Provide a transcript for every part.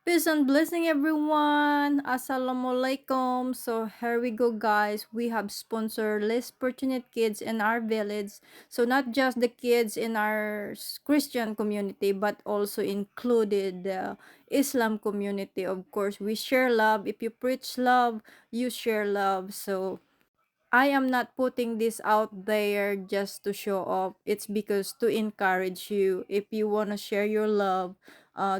Peace and blessing everyone. Assalamualaikum. So here we go guys. We have sponsored less fortunate kids in our village. So not just the kids in our Christian community but also included the Islam community. Of course, we share love. If you preach love, you share love. So I am not putting this out there just to show off. It's because to encourage you. If you want to share your love,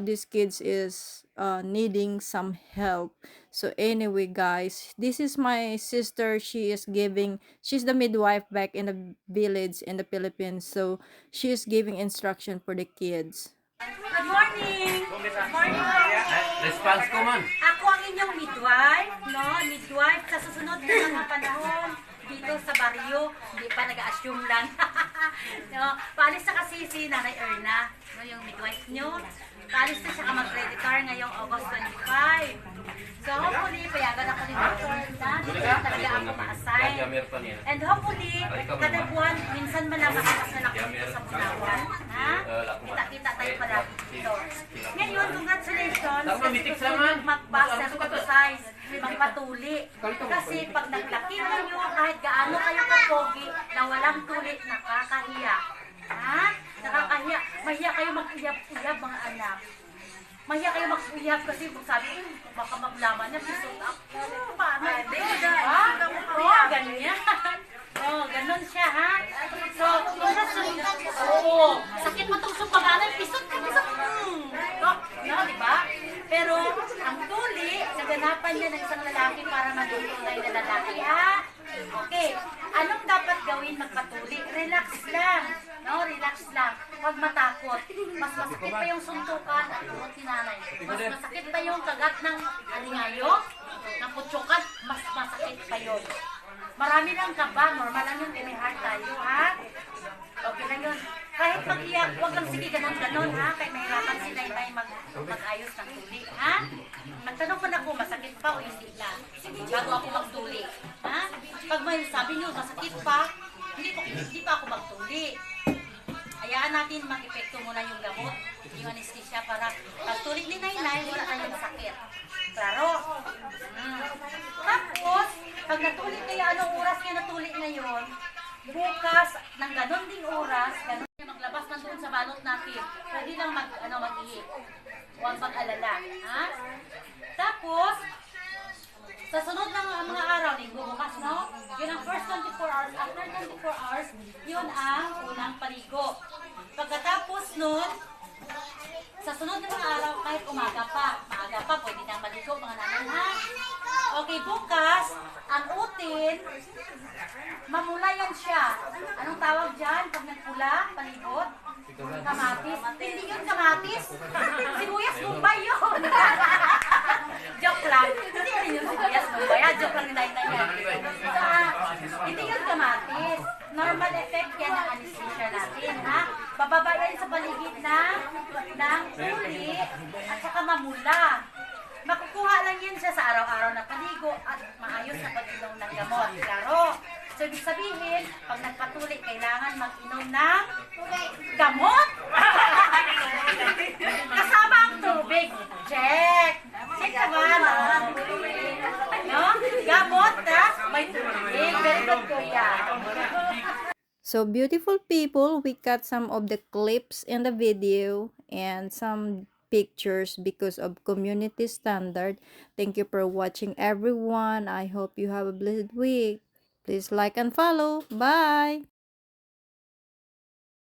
this kids is needing some help. So anyway, guys, this is my sister. She's the midwife back in the village in the Philippines. So she is giving instruction for the kids. Good morning! Good morning po! Response ko man. Ako ang inyong midwife, no? Midwife sa susunod na mga panahon dito sa baryo. Hindi pa nag-assume lang. No? Paalis na kasi si Nanay Erna, no? Yung midwife nyo. Paalis na siya mag-creditor ngayong August 25. So hopefully, payagan ako ni Dr. na dito na talaga ako ma-assign. And hopefully, kada buwan, minsan man lang makakasal ako dito sa Bunawan. Ha? Kita-kita tayo palagi dito. Ngayon, congratulations kasi mag-back exercise, magpatuli. Kasi pag naglaki kayo, kahit gaano kayo kapogi, na walang tuli, nakakahiya. Ha? Nakakahiya. Mahiya kayo mag-iyab-iyab mga anak. Mahiya kayo mag-uyab kasi kung sabi, baka maglaman niya, pisot up. Paano? Diba? Oo, ganyan. Oo, ganun siya, ha? So, oo, sakit mo itong sumpaganay, pisot ka, pisot. No, diba? Pero, ang tuli, naganapan niya ng isang lalaki para maging tunay na lalaki, ha? Okay, anong dapat gawin magpatuli? Relax lang. No, relax lang. Huwag matakot. Mas masakit pa yung suntukan at tuhod ni nanay. Mas masakit pa yung kagat ng alingayo, ng putsukan, mas masakit pa yun. Marami lang kaba, normal lang yun, may heart tayo, ha? Okay lang yun. Kahit mag-iyak, huwag lang sige ganon-ganon, ha? Kahit mahirapan si Nainay mag-ayos ng tuli, ha? Magtanong ko na kung masakit pa o hindi lang. Bago ako magtuli, ha? Pag may sabi nyo, masakit pa, hindi pa ako magtuli. Hayaan natin mag-epekto muna yung gamot, yung anesthesia para pagtuli ni Nainay, wala tayong sakit. Klaro? Tapos, pag natuli kayo, anong oras kayo natuli ngayon, bukas, ng ganon ding oras, ganon niya maglabas na doon sa balot natin. Pwede lang mag-ihip. Huwag mag-alala. Ha? Tapos, sa sunod ng mga araw, linggo bukas, no? Yun ang first 24 hours. After 24 hours, yun ang unang paligo. Pagkatapos nun, sa sunod ng mga araw, kahit maaga pa, pwede nang maligo, mga nanay, ha? Okay, bukas, ang utin, mamula yan siya. Anong tawag dyan? Pag nagpula, paligot? Kamatis. Hindi yun kamatis. Sibuyas Mumbai yun. Joke lang. Hindi yun yung sibuyas Mumbai. Joke lang nila yan. Hindi yun kamatis. Normal effect yan ang anesthesia natin. Ha? Bababa yan sa paligid ng tuli at saka mamula. Makukuha lang yan siya sa araw-araw na paligo at maayos na pag-inom ng gamot. Klaro. So, ibig sabihin, pag nagpatuli, kailangan mag-inom ng gamot. Kasama ang tubig. Check. Check naman. No? Gamot, ha? May tubig. Very good ko yan. So beautiful people, we cut some of the clips in the video and some pictures because of community standard. Thank you for watching everyone. I hope you have a blessed week. Please like and follow. Bye.